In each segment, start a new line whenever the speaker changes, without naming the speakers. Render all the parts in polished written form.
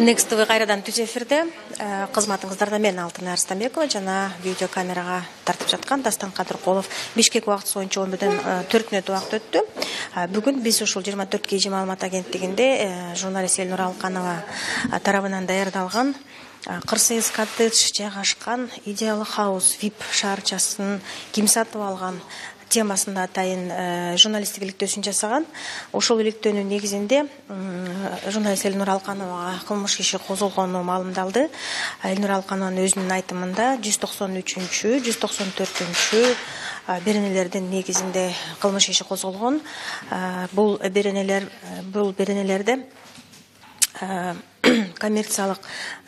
Next TV кайрадан түз эфирде кызматыңыздарда мен Алтын Арыстанбекова жана видео камерага тартып жаткан Дастан Кадыркулов. Бишкек убакыты боюнча 11-ден 4 мүнөт убакыт өттү. Бүгүн биз ушул 24 KG маалымат агенттигинде журналист Элнура Алканова тарабынан даярдалган кырсыз коттедж жайгашкан Ideal House VIP шаарчасын ким сатып алган темасында атайын журналисттик иликтөөсүн жасаган. Ошол иликтөөнүн негизинде журналист Элнура Алкановага кылмыш иши козголгону маалымдалды. Элнура Алканованын өзүнүн айтымында 193-194 беренелердин негизинде кылмыш иши козголгон. Бул беренелерде коммерциялык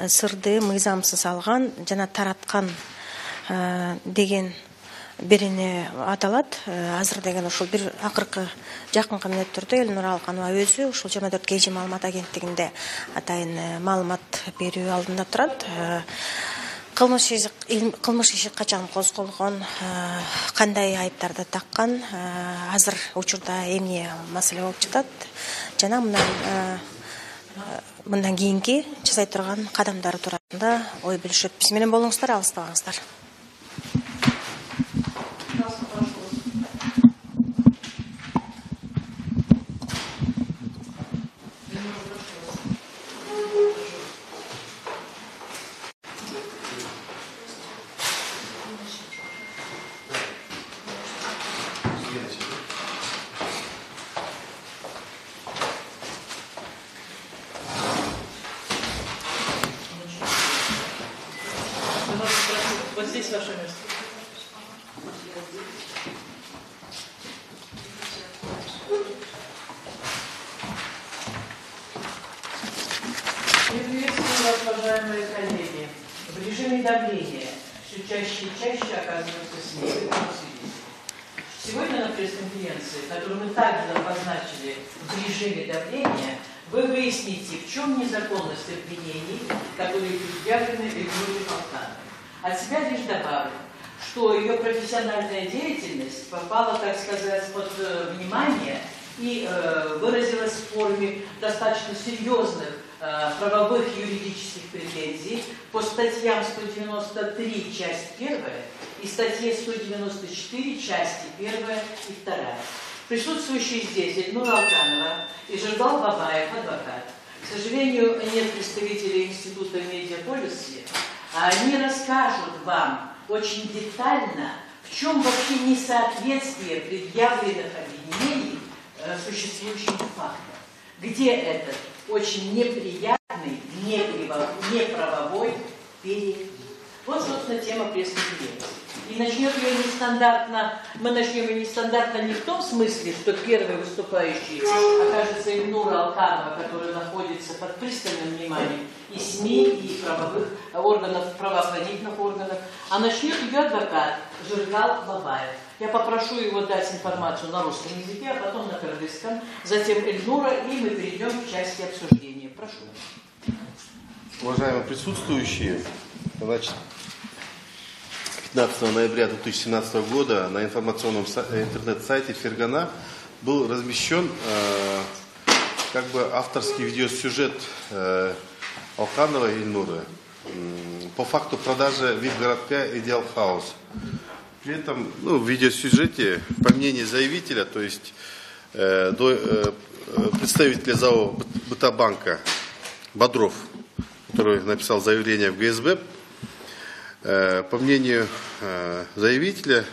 сырды мыйзамсыз алган жана тараткан деген берене аталат. Азыр деген ушул бир акыркы жакынкы мүнөттөрдө Элнура Алканова өзү ушул 24 KG маалымат агенттигинде атайын маалымат берүү алдында турат. Кылмыш иши качан козголгон, кандай айыптарды таккан, азыр учурда эмне маселе болуп жатат жана мындан кийинки жасай турган кадамдары туурасында ой бөлүшөт. Биз менен болуңуздар, алыстабаңыздар.
Вот здесь ваше место. Приветствую вас, уважаемые коллеги. В режиме давления все чаще и чаще оказываются СМИ. Сегодня на пресс-конференции, которую мы также обозначили в режиме давления, вы выясните, в чем незаконность обвинений, которые предъявлены Эльнуре Алкановой. От себя лишь добавлю, что ее профессиональная деятельность попала, так сказать, под внимание и выразилась в форме достаточно серьезных правовых и юридических претензий по статьям 193, часть 1 и статье 194, части 1 и 2. Присутствующие здесь Эльнура Алканова и Жиргал Бабаев, адвокат. К сожалению, нет представителей Института медиаполиси. Они расскажут вам очень детально, в чем вообще несоответствие предъявленных обвинений существующим фактам. Где этот очень неприятный, неправовой период. Вот, собственно, тема пресс-конференции. И начнем ее нестандартно, мы начнем ее нестандартно не в том смысле, что первый выступающий окажется Эльнура Алканова, которая находится под пристальным вниманием и СМИ, и правовых органов, правоохранительных органов, а начнет ее адвокат Жиргал Бабаев. Я попрошу его дать информацию на русском языке, а потом на кыргызском, затем Эльнура, и мы перейдем к части обсуждения. Прошу.
Уважаемые присутствующие, значит, 15 ноября 2017 года на информационном интернет-сайте Фергана был размещен авторский видеосюжет Алкановой Эльнуры по факту продажи VIP-городка Ideal House. При этом в видеосюжете, по мнению заявителя, то есть представителя ЗАО Бытабанка Бодров, который написал заявление в ГСБ, по мнению заявителя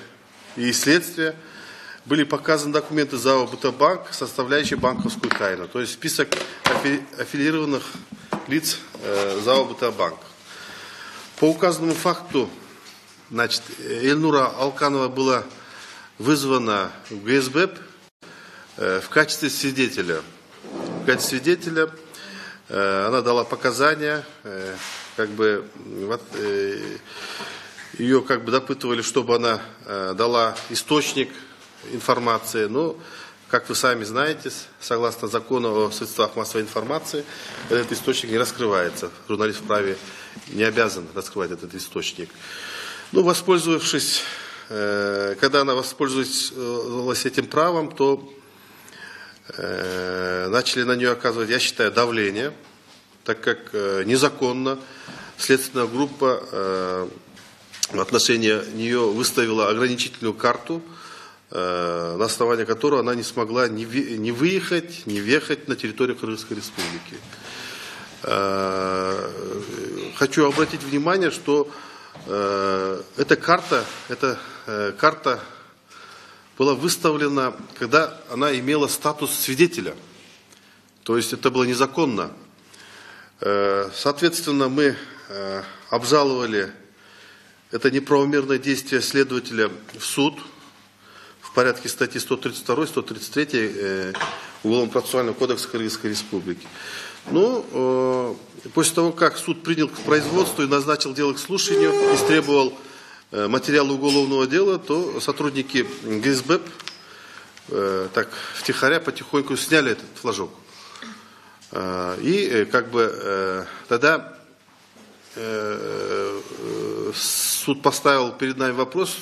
и следствия, были показаны документы ЗАО Бытабанк, составляющие банковскую тайну, то есть список аффилированных лиц ЗАО Бытабанк. По указанному факту, значит, Эльнура Алканова была вызвана в ГСБ в качестве свидетеля. В качестве свидетеля она дала показания, ее допытывали, чтобы она дала источник информации. Но, как вы сами знаете, согласно закону о средствах массовой информации, этот источник не раскрывается. Журналист вправе не обязан раскрывать этот источник. Воспользовавшись, когда она воспользовалась этим правом, то начали на нее оказывать, я считаю, давление, так как незаконно следственная группа в отношении нее выставила ограничительную карту, на основании которой она не смогла ни выехать, ни въехать на территорию Кыргызской Республики. Хочу обратить внимание, что эта карта была выставлена, когда она имела статус свидетеля. То есть это было незаконно. Соответственно, мы обжаловали это неправомерное действие следователя в суд в порядке статьи 132, 133 Уголовно-процессуального кодекса Кыргызской Республики. Но после того, как суд принял к производству и назначил дело к слушанию, истребовал материалы уголовного дела, то сотрудники ГСБЭП так втихаря потихоньку сняли этот флажок. И тогда суд поставил перед нами вопрос,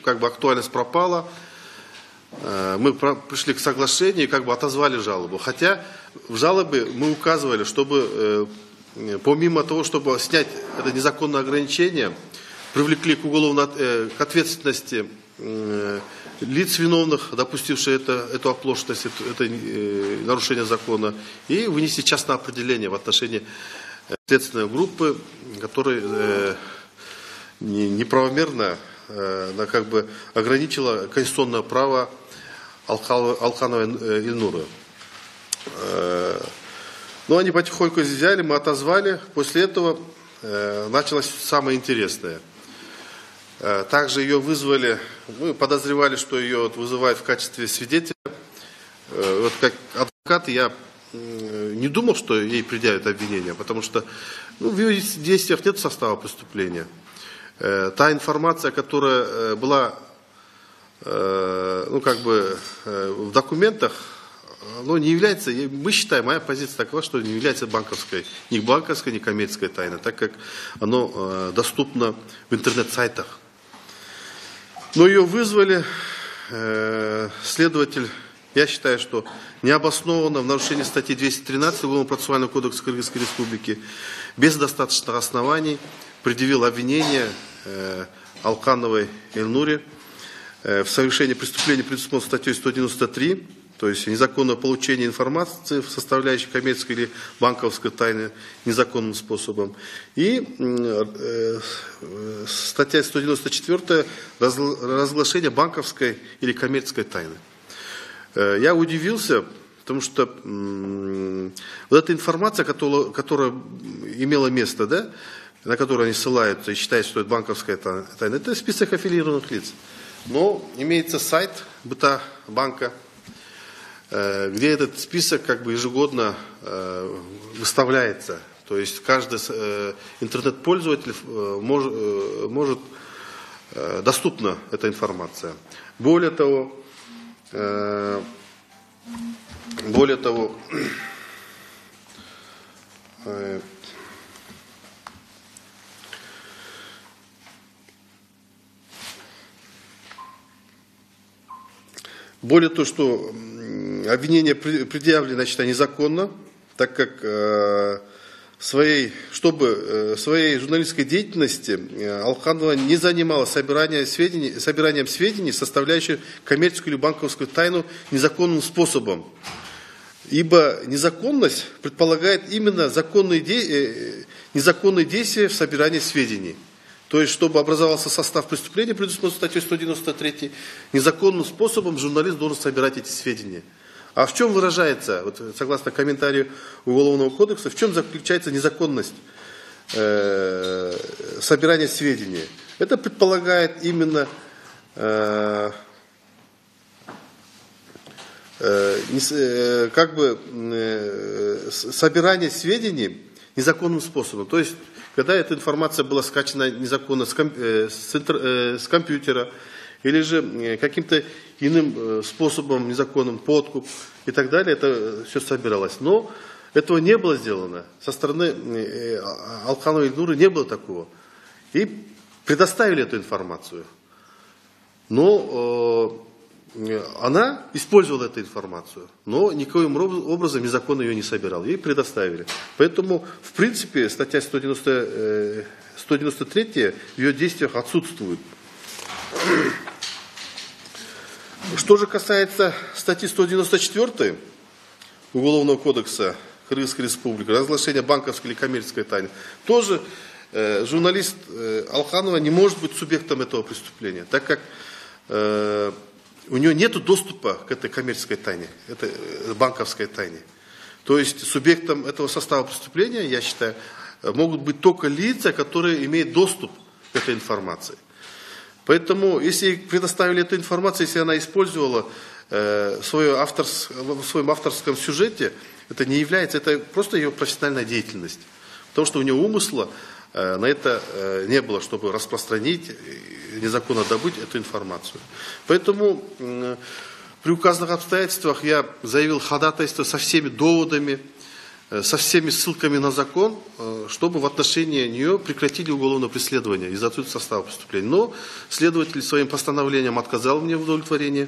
актуальность пропала. Мы пришли к соглашению и отозвали жалобу. Хотя в жалобе мы указывали, чтобы помимо того, чтобы снять это незаконное ограничение, привлекли к ответственности лиц виновных, допустивших эту оплошность, это нарушение закона, и вынести частное определение в отношении следственной группы, которая неправомерно ограничила конституционное право Алкановой Ильнуры. Но они потихоньку взяли, мы отозвали. После этого началось самое интересное. Также ее вызвали, мы подозревали, что ее вызывают в качестве свидетеля. Как адвокат я не думал, что ей предъявят обвинение, потому что в ее действиях нет состава преступления. Та информация, которая была в документах, не является, мы считаем, моя позиция такова, что не является ни банковской, ни коммерческой тайной, так как оно доступно в интернет-сайтах. Но ее вызвали, следователь, я считаю, что необоснованно в нарушении статьи 213 Уголовно-процессуального кодекса Кыргызской Республики без достаточных оснований предъявил обвинение Алкановой Ильнуре в совершении преступления, предусмотренного статьей 193, то есть незаконное получение информации, составляющей коммерческой или банковской тайны незаконным способом. И статья 194 разглашение банковской или коммерческой тайны. Я удивился, потому что эта информация, которая имела место, на которую они ссылаются и считают, что это банковская тайна, это список аффилированных лиц. Но имеется сайт БТА банка, где этот список ежегодно выставляется. То есть каждый интернет-пользователь может доступна эта информация. Более того, что обвинение предъявлено, незаконно, так как своей журналистской деятельности Алканова не занималась собиранием сведений, составляющих коммерческую или банковскую тайну незаконным способом. Ибо незаконность предполагает именно незаконные действия в собирании сведений. То есть, чтобы образовался состав преступления, предусмотренный статьей 193, незаконным способом журналист должен собирать эти сведения. А в чем выражается, согласно комментарию Уголовного кодекса, в чем заключается незаконность собирания сведений? Это предполагает именно собирание сведений незаконным способом. То есть, когда эта информация была скачана незаконно с компьютера, или же каким-то иным способом, незаконным, подкуп и так далее, это все собиралось. Но этого не было сделано. Со стороны Алкановой Ильнуры не было такого. И предоставили эту информацию. Но она использовала эту информацию, но никаким образом незаконно ее не собирала. Ей предоставили. Поэтому, в принципе, статья 193 в ее действиях отсутствует. Что же касается статьи 194 Уголовного кодекса Кыргызской Республики, разглашение банковской или коммерческой тайны, тоже журналист Алханова не может быть субъектом этого преступления, так как у нее нет доступа к этой коммерческой тайне, этой банковской тайне. То есть субъектом этого состава преступления, я считаю, могут быть только лица, которые имеют доступ к этой информации. Поэтому, если предоставили эту информацию, если она использовала в своем авторском сюжете, это не является, это просто ее профессиональная деятельность. Потому что у нее умысла на это не было, чтобы распространить, незаконно добыть эту информацию. Поэтому при указанных обстоятельствах я заявил ходатайство со всеми доводами, со всеми ссылками на закон, чтобы в отношении нее прекратили уголовное преследование из-за отсутствия состава преступления. Но следователь своим постановлением отказал мне в удовлетворении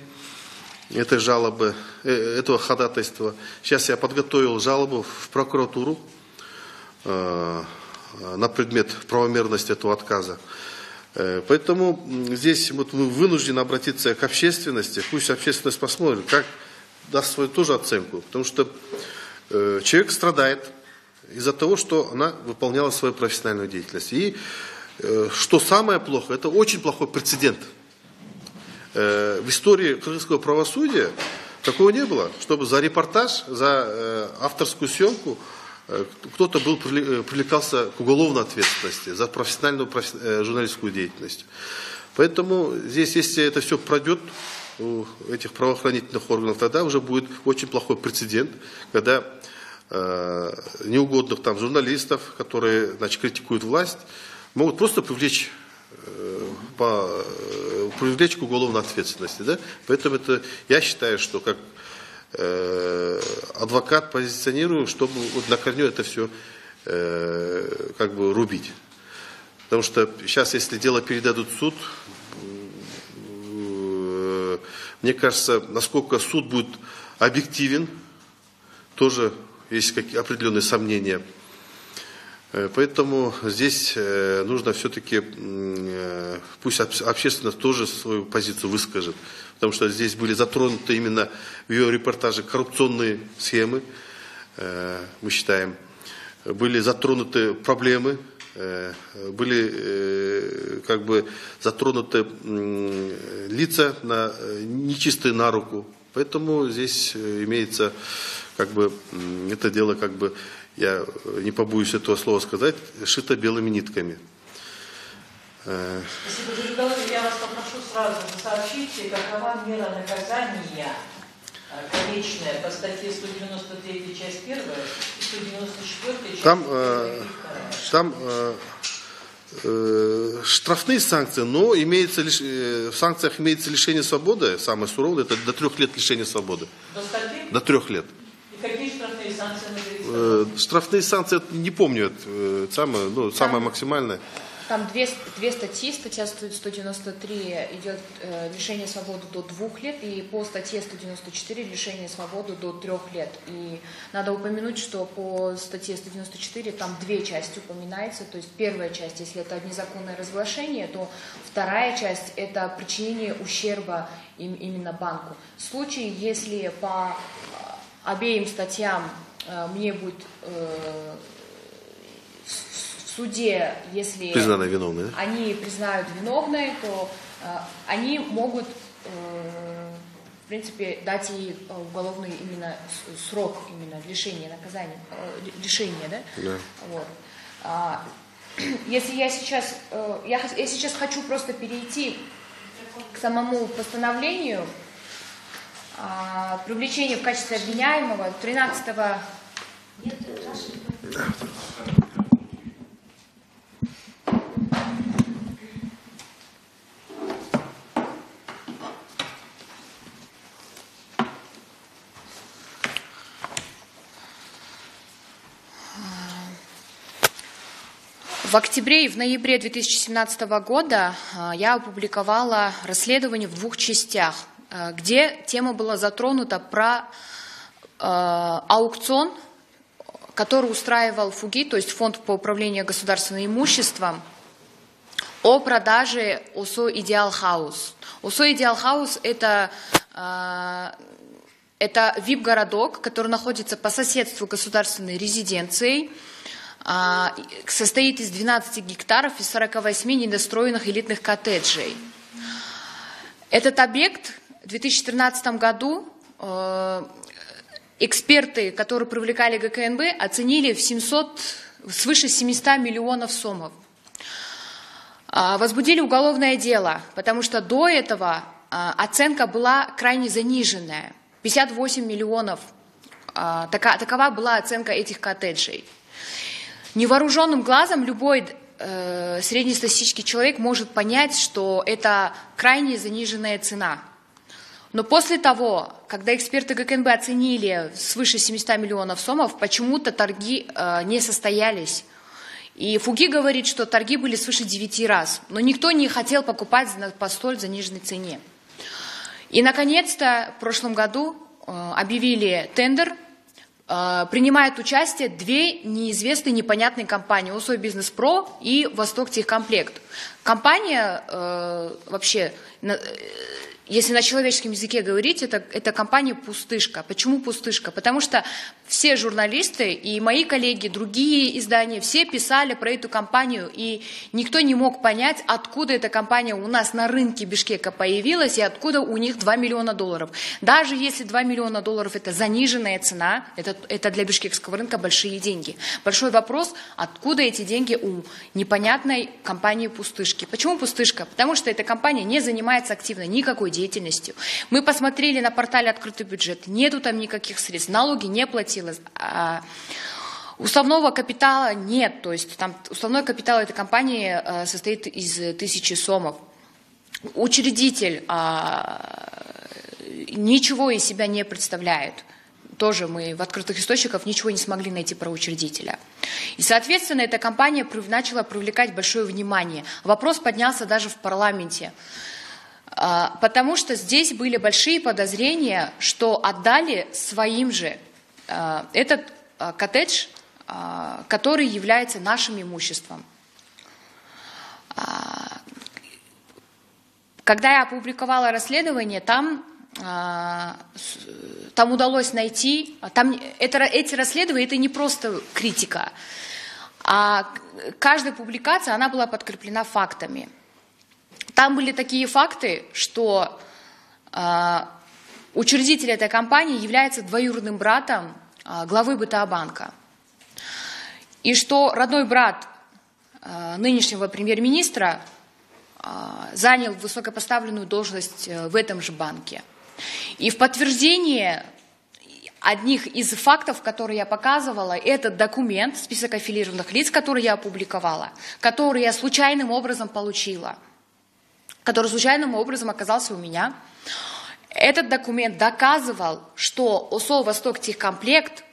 этой жалобы, этого ходатайства. Сейчас я подготовил жалобу в прокуратуру на предмет правомерности этого отказа. Поэтому здесь вот мы вынуждены обратиться к общественности. Пусть общественность посмотрит, как даст свою тоже оценку. Потому что человек страдает из-за того, что она выполняла свою профессиональную деятельность. И что самое плохое, это очень плохой прецедент. В истории кыргызского правосудия такого не было, чтобы за репортаж, за авторскую съемку кто-то привлекался к уголовной ответственности за профессиональную журналистскую деятельность. Поэтому здесь, если это все пройдет у этих правоохранительных органов, тогда уже будет очень плохой прецедент, когда неугодных там журналистов, которые, значит, критикуют власть, могут просто привлечь к уголовной ответственности. Да? Поэтому это, я считаю, что как адвокат позиционирую, чтобы вот на корню это все как бы рубить. Потому что сейчас, если дело передадут в суд, мне кажется, насколько суд будет объективен, тоже есть какие определенные сомнения. Поэтому здесь нужно все-таки, пусть общественность тоже свою позицию выскажет. Потому что здесь были затронуты именно в ее репортаже коррупционные схемы, мы считаем. Были затронуты проблемы, были как бы затронуты лица нечистые на руку. Поэтому здесь имеется как бы это дело, как бы, я не побоюсь этого слова сказать, шито белыми нитками.
Спасибо, Жигалов. Я вас попрошу сразу сообщите, какова мера наказания конечная по статье 193, часть 1 и 194, часть 2.
Там штрафные санкции, но имеется в санкциях имеется лишение свободы, самое суровое, это до 3 лет лишения свободы.
До статьи?
До 3 лет.
И какие штрафные санкции?
Штрафные санкции, не помню, самое максимальное.
Там две статьи. Статья 193 идет лишение свободы до 2 лет, и по статье 194 лишение свободы до 3 лет. И надо упомянуть, что по статье 194 там 2 части упоминается. То есть первая часть, если это незаконное разглашение, то вторая часть это причинение ущерба именно банку. В случае, если по обеим статьям мне будет в суде, если они признают виновной, то они могут, в принципе, дать ей уголовный именно срок именно лишения наказания, лишения, да? Да. Вот. Если я сейчас хочу просто перейти к самому постановлению, привлечение в качестве обвиняемого 13-го... В октябре и в ноябре 2017 года я опубликовала расследование в 2 частях. где тема была затронута про аукцион, который устраивал ФУГИ, то есть Фонд по управлению государственным имуществом, о продаже ОСО «Идеал Хаус». ОСО «Идеал Хаус» — это VIP-городок, который находится по соседству государственной резиденцией, состоит из 12 гектаров и 48 недостроенных элитных коттеджей. Этот объект в 2013 году эксперты, которые привлекали ГКНБ, оценили в свыше 700 миллионов сомов. Возбудили уголовное дело, потому что до этого оценка была крайне заниженная. 58 миллионов. Такова была оценка этих коттеджей. Невооруженным глазом любой среднестатистический человек может понять, что это крайне заниженная цена. Но после того, когда эксперты ГКНБ оценили свыше 700 миллионов сомов, почему-то торги не состоялись. И ФУГИ говорит, что торги были свыше 9 раз, но никто не хотел покупать по столь заниженной цене. И, наконец-то, в прошлом году объявили тендер, принимают участие две неизвестные, непонятные компании: ОСО Бизнес Про и Восток Техкомплект. Компания вообще, если на человеческом языке говорить, это компания «Пустышка». Почему «Пустышка»? Потому что все журналисты и мои коллеги, другие издания, все писали про эту компанию, и никто не мог понять, откуда эта компания у нас на рынке Бишкека появилась и откуда у них $2 миллиона. Даже если $2 миллиона это заниженная цена, это для бишкекского рынка большие деньги. Большой вопрос, откуда эти деньги у непонятной компании «Пустышки». Почему «Пустышка»? Потому что эта компания не занимается активно никакой деятельностью. Мы посмотрели на портале «Открытый бюджет», нету там никаких средств, налоги не платилось. Уставного капитала нет, то есть там уставной капитал этой компании состоит из 1000 сомов. Учредитель ничего из себя не представляет. Тоже мы в открытых источниках ничего не смогли найти про учредителя. И, соответственно, эта компания начала привлекать большое внимание. Вопрос поднялся даже в парламенте. Потому что здесь были большие подозрения, что отдали своим же этот коттедж, который является нашим имуществом. Когда я опубликовала расследование, там удалось найти, эти расследования, это не просто критика, а каждая публикация, она была подкреплена фактами. Там были такие факты, что учредитель этой компании является двоюродным братом главы БТА-банка. И что родной брат нынешнего премьер-министра занял высокопоставленную должность в этом же банке. И в подтверждение одних из фактов, которые я показывала, этот документ, список аффилированных лиц, который я опубликовала, который я случайным образом получила, который случайным образом оказался у меня. Этот документ доказывал, что ОСО «Восток Техкомплект»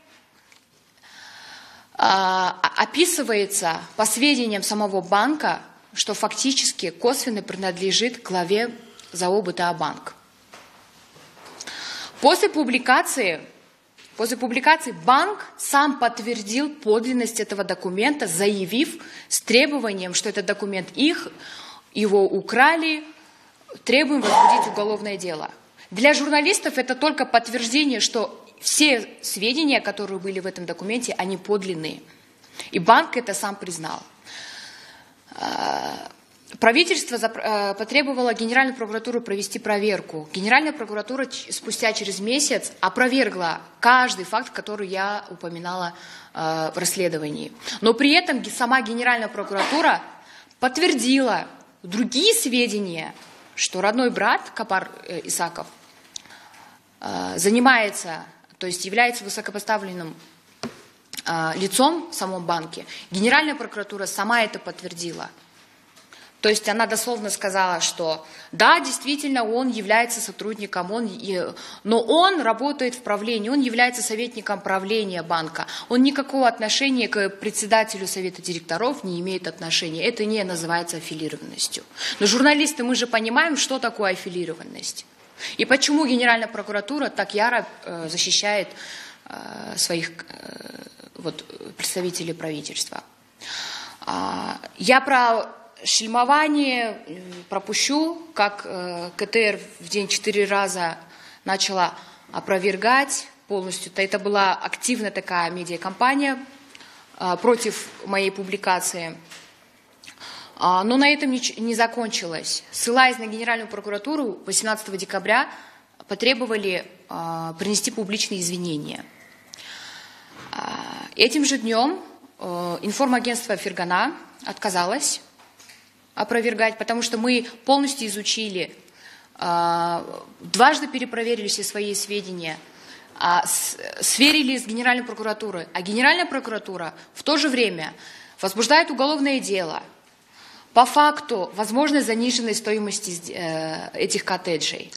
описывается по сведениям самого банка, что фактически косвенно принадлежит главе ЗАО «БТА-банк». После публикации банк сам подтвердил подлинность этого документа, заявив с требованием, что этот документ его украли, требуем возбудить уголовное дело. Для журналистов это только подтверждение, что все сведения, которые были в этом документе, они подлинные. И банк это сам признал. Правительство потребовало Генеральную прокуратуру провести проверку. Генеральная прокуратура спустя через месяц опровергла каждый факт, который я упоминала в расследовании. Но при этом сама Генеральная прокуратура подтвердила другие сведения, что родной брат Капар Исаков занимается, то есть является высокопоставленным лицом в самом банке. Генеральная прокуратура сама это подтвердила. То есть она дословно сказала, что да, действительно, он является сотрудником, но он работает в правлении, он является советником правления банка. Он никакого отношения к председателю совета директоров не имеет отношения. Это не называется аффилированностью. Но журналисты, мы же понимаем, что такое аффилированность. И почему Генеральная прокуратура так яро защищает своих представителей правительства? Я про шельмование пропущу, как КТР в день 4 раза начала опровергать полностью. Это была активная такая медиакомпания против моей публикации. Но на этом не закончилось. Ссылаясь на Генеральную прокуратуру, 18 декабря потребовали принести публичные извинения. Этим же днем информагентство Фергана отказалось опровергать, потому что мы полностью изучили, дважды перепроверили все свои сведения, сверили с Генеральной прокуратурой, а Генеральная прокуратура в то же время возбуждает уголовное дело по факту возможной заниженной стоимости этих коттеджей.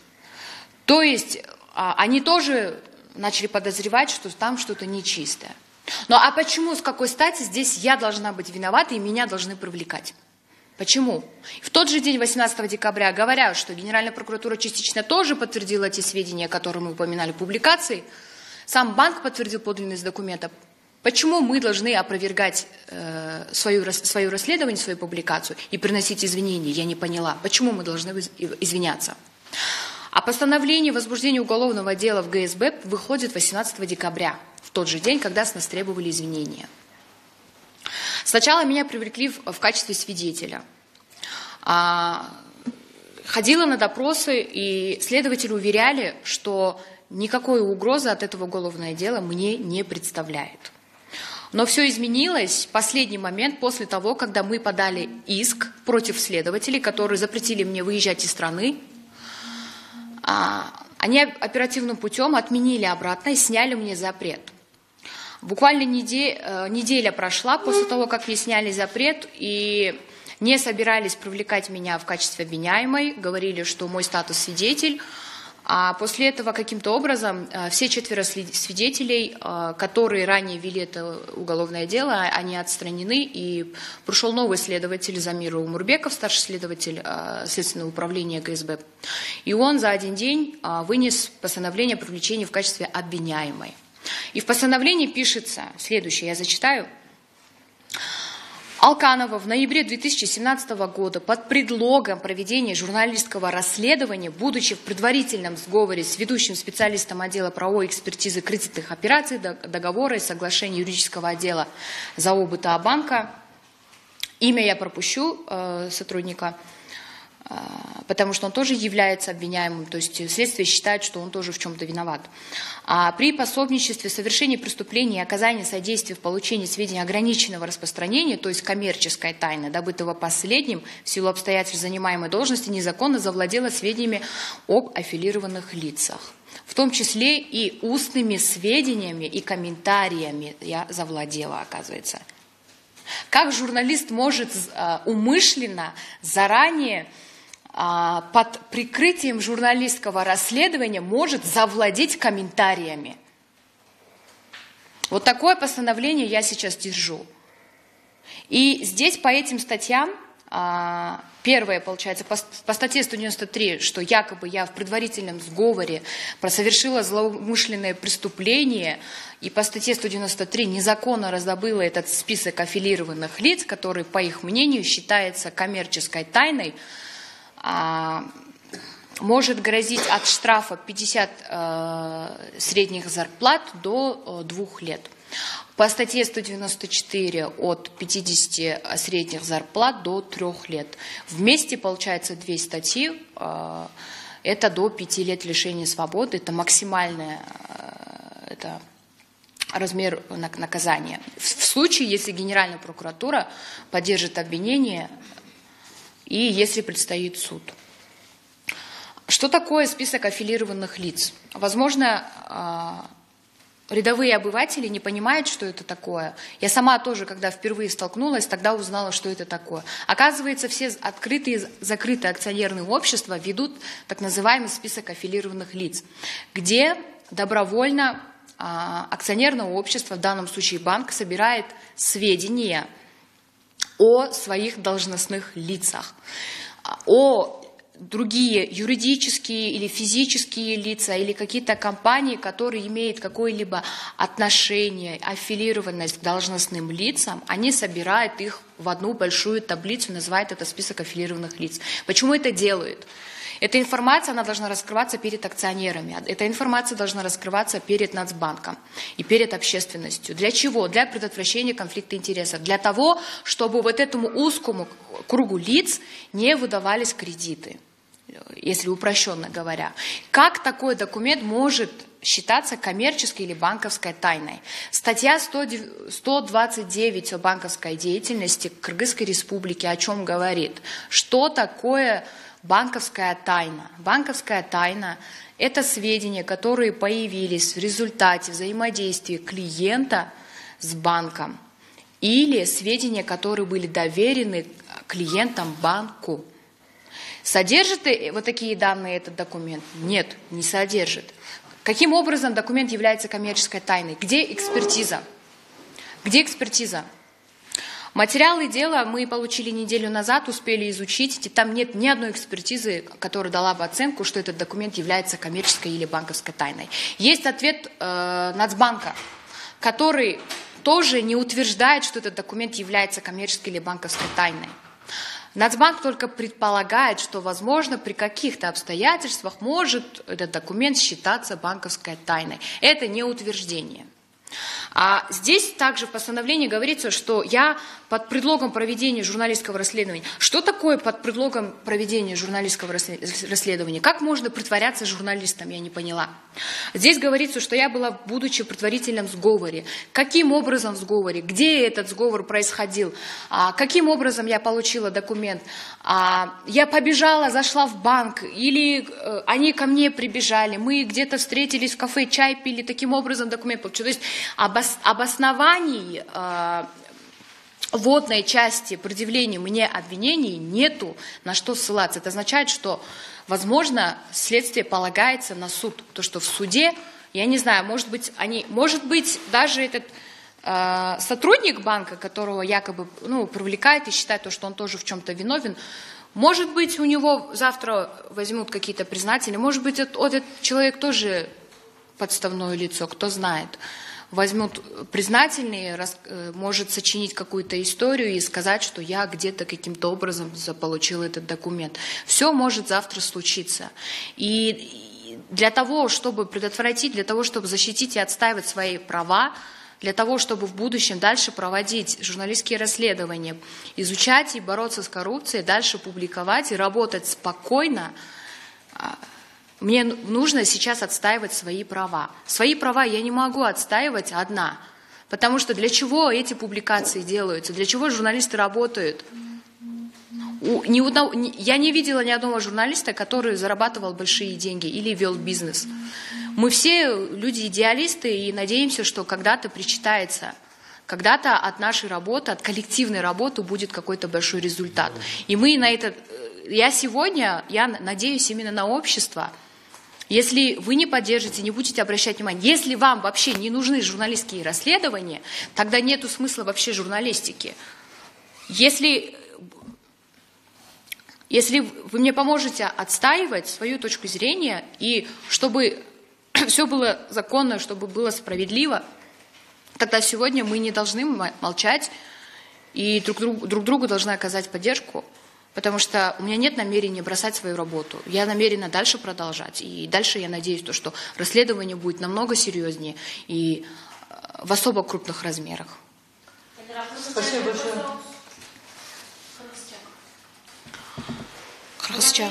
То есть они тоже начали подозревать, что там что-то нечистое. Ну а почему, с какой стати здесь я должна быть виновата и меня должны привлекать? Почему? В тот же день, 18 декабря, говорят, что Генеральная прокуратура частично тоже подтвердила эти сведения, которые мы упоминали в публикации. Сам банк подтвердил подлинность документа. Почему мы должны опровергать свое расследование, свою публикацию и приносить извинения? Я не поняла. Почему мы должны извиняться? А постановление возбуждения уголовного дела в ГСБ выходит 18 декабря, в тот же день, когда с нас требовали извинения. Сначала меня привлекли в качестве свидетеля. Ходила на допросы, и следователи уверяли, что никакой угрозы от этого уголовного дела мне не представляет. Но все изменилось в последний момент после того, когда мы подали иск против следователей, которые запретили мне выезжать из страны. Они оперативным путем отменили обратно и сняли мне запрет. Буквально неделя прошла после того, как мне сняли запрет, и не собирались привлекать меня в качестве обвиняемой, говорили, что мой статус свидетель. А после этого каким-то образом все 4 свидетелей, которые ранее вели это уголовное дело, они отстранены, и пришел новый следователь Замир Умурбеков, старший следователь Следственного управления ГСБ. И он за один день вынес постановление о привлечении в качестве обвиняемой. И в постановлении пишется следующее, я зачитаю. Алканова в ноябре 2017 года под предлогом проведения журналистского расследования, будучи в предварительном сговоре с ведущим специалистом отдела правовой экспертизы кредитных операций, договора и соглашения юридического отдела ЗАО БТА банка, имя я пропущу сотрудника, потому что он тоже является обвиняемым, то есть следствие считает, что он тоже в чем-то виноват. При пособничестве, совершении преступления и оказании содействия в получении сведений ограниченного распространения, то есть коммерческой тайны, добытого последним в силу обстоятельств занимаемой должности, незаконно завладела сведениями об аффилированных лицах. В том числе и устными сведениями и комментариями я завладела, оказывается. Как журналист может умышленно, заранее, под прикрытием журналистского расследования может завладеть комментариями? Вот такое постановление я сейчас держу. И здесь по этим статьям, первое, получается, по статье 193, что якобы я в предварительном сговоре совершила злоумышленное преступление, и по статье 193 незаконно раздобыла этот список аффилированных лиц, который, по их мнению, считается коммерческой тайной, может грозить от штрафа 50 средних зарплат до 2 лет. По статье 194 от 50 средних зарплат до 3 лет. Вместе получается 2 статьи, это до 5 лет лишения свободы, это максимальный размер наказания. В случае, если Генеральная прокуратура поддержит обвинение и если предстоит суд. Что такое список аффилированных лиц? Возможно, рядовые обыватели не понимают, что это такое. Я сама тоже, когда впервые столкнулась, тогда узнала, что это такое. Оказывается, все открытые и закрытые акционерные общества ведут так называемый список аффилированных лиц, где добровольно акционерное общество, в данном случае банк, собирает сведения о своих должностных лицах, о другие юридические или физические лица, или какие-то компании, которые имеют какое-либо отношение, аффилированность к должностным лицам, они собирают их в одну большую таблицу, называют это список аффилированных лиц. Почему это делают? Эта информация, она должна раскрываться перед акционерами, эта информация должна раскрываться перед Нацбанком и перед общественностью. Для чего? Для предотвращения конфликта интересов. Для того, чтобы вот этому узкому кругу лиц не выдавались кредиты, если упрощенно говоря. Как такой документ может считаться коммерческой или банковской тайной? Статья 129 о банковской деятельности Кыргызской Республики о чем говорит? Что такое банковская тайна? Банковская тайна – это сведения, которые появились в результате взаимодействия клиента с банком или сведения, которые были доверены клиентам банку. Содержит вот такие данные этот документ? Нет, не содержит. Каким образом документ является коммерческой тайной? Где экспертиза? Где экспертиза? Материалы дела мы получили неделю назад, успели изучить, и там нет ни одной экспертизы, которая дала бы оценку, что этот документ является коммерческой или банковской тайной. Есть ответ Нацбанка, который тоже не утверждает, что этот документ является коммерческой или банковской тайной. Нацбанк только предполагает, что, возможно, при каких-то обстоятельствах может этот документ считаться банковской тайной. Это не утверждение. А здесь также в постановлении говорится, что я под предлогом проведения журналистского расследования. Что такое под предлогом проведения журналистского расследования? Как можно притворяться журналистом, я не поняла. Здесь говорится, что я была, будучи предварительном сговоре. Каким образом в сговоре? Где этот сговор происходил? Каким образом я получила документ? Я побежала, зашла в банк, или они ко мне прибежали, мы где-то встретились в кафе, чай пили, таким образом документ получила. То есть об основании вводной части предъявления мне обвинений нету, на что ссылаться. Это означает, что, возможно, следствие полагается на суд. То, что в суде, я не знаю, может быть, даже этот сотрудник банка, которого якобы привлекает и считает, что он тоже в чем-то виновен, может быть, у него завтра возьмут какие-то признатели, может быть, этот человек тоже подставное лицо, кто знает. Возьмут признательные, может сочинить какую-то историю и сказать, что я где-то каким-то образом заполучил этот документ. Все может завтра случиться. И для того, чтобы предотвратить, для того, чтобы защитить и отстаивать свои права, для того, чтобы в будущем дальше проводить журналистские расследования, изучать и бороться с коррупцией, дальше публиковать и работать спокойно, мне нужно сейчас отстаивать свои права. Свои права я не могу отстаивать одна. Потому что для чего эти публикации делаются? Для чего журналисты работают? Я не видела ни одного журналиста, который зарабатывал большие деньги или вел бизнес. Мы все люди-идеалисты и надеемся, что когда-то причитается. Когда-то от нашей работы, от коллективной работы будет какой-то большой результат. И мы на это... Я надеюсь именно на общество. Если вы не поддержите, не будете обращать внимание, если вам вообще не нужны журналистские расследования, тогда нет смысла вообще журналистики. Если вы мне поможете отстаивать свою точку зрения, и чтобы все было законно, чтобы было справедливо, тогда сегодня мы не должны молчать и друг другу должны оказать поддержку. Потому что у меня нет намерения бросать свою работу. Я намерена дальше продолжать. И дальше я надеюсь, что расследование будет намного серьезнее и в особо крупных размерах.
Спасибо большое.
Кыргызча.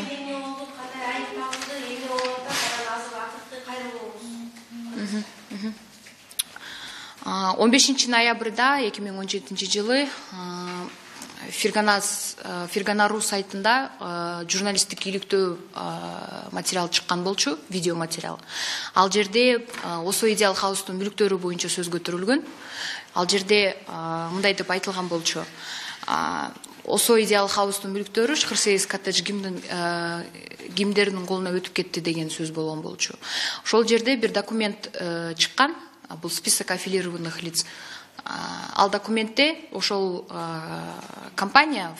15 ноябрда 2017 жылы Фергана.ру сайтында журналисттик иликтөө материал чыккан болчу, видео материал. Ал жерде Осо Идеал Хаустун мүлктөрү боюнча сөз көтөрүлгөн. Ал жерде мындай деп айтылган болчу. Осо Идеал Хаустун мүлктөрү Шкырсейс коттедж кимдердин колуна өтүп кетти деген сөз болгон болчу. Ошол жерде бир документ чыккан, бул список аффилированных лиц. ал документте ошол компания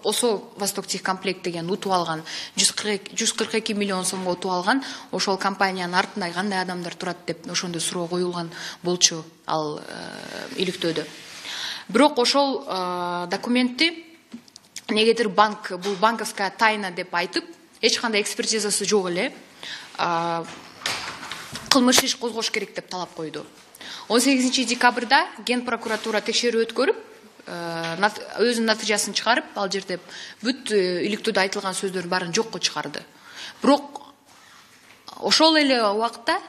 Осо Востоктехкомплект деген утуп алган 142 миллион сомго утуп алган ошол компаниянын артында кандай адамдар турат деп ошондой суроо коюлган болчу ал иликтөөдө. Бирок ошол документти негедир банк бул банковская тайна деп айтып, эч кандай экспертизасы жок эле кылмыш иш козгош керек деп талап койду. 18 декабрда Ген прокуратура текшерүү өткөрүп, өзүнүн натыйжасын чыгарып, ал жерде бүт иликтөөдө айтылган сөздөрдүн баарын жокко чыгарды. Бирок ошол эле убакта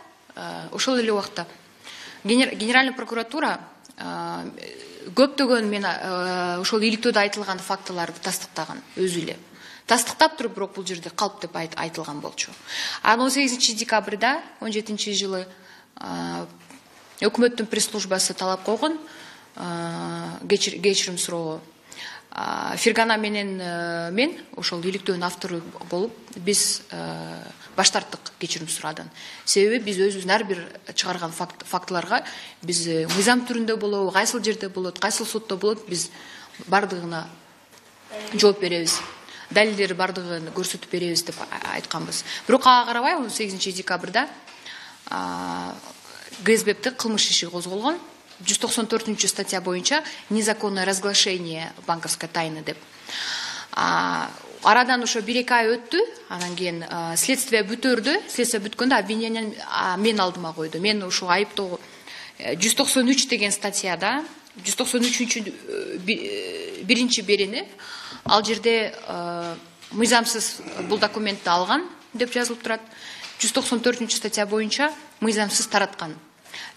Генеральный прокуратура көптөгөн мен ошол иликтөөдө айтылган фактыларды тастыктаган өзү эле. Тастыктап туруп, бирок бул жерде калп деп айтылган болчу. Анан 18 декабрда 17 жылы өкмөттүн пресс-службасы талап койгон кечирим суроого. Фергана менен мен ошол иликтөөнүн автору болуп, биз баш тарттык кечирим сураадан. Себеби биз өзүбүздүн ар бир чыгарган фактыларга биз мыйзам түрүндө болобу, кайсыл жерде болот, кайсыл сотто болот, биз бардыгына жооп беребиз. Далилдер бардыгын көрсөтүп беребиз деп айтканбыз. Бирок ага карабай 18 декабрда ГСБПте кылмыш иши козголгон. 194 статья боюнча незаконное разглашение банковской тайны деп. Арадан ошо 1-2 ай өттү, анан кийин следствие бүтөрдү. Следствие бүткөндө обвинение мен алдыма койду. Мен ошо айыптоо 193 деген статьяда 193 биринчи берени ал жерде мыйзамсыз бул документти алган деп жазылып турат. 194 статья боюнча мыйзамсыз тараткан.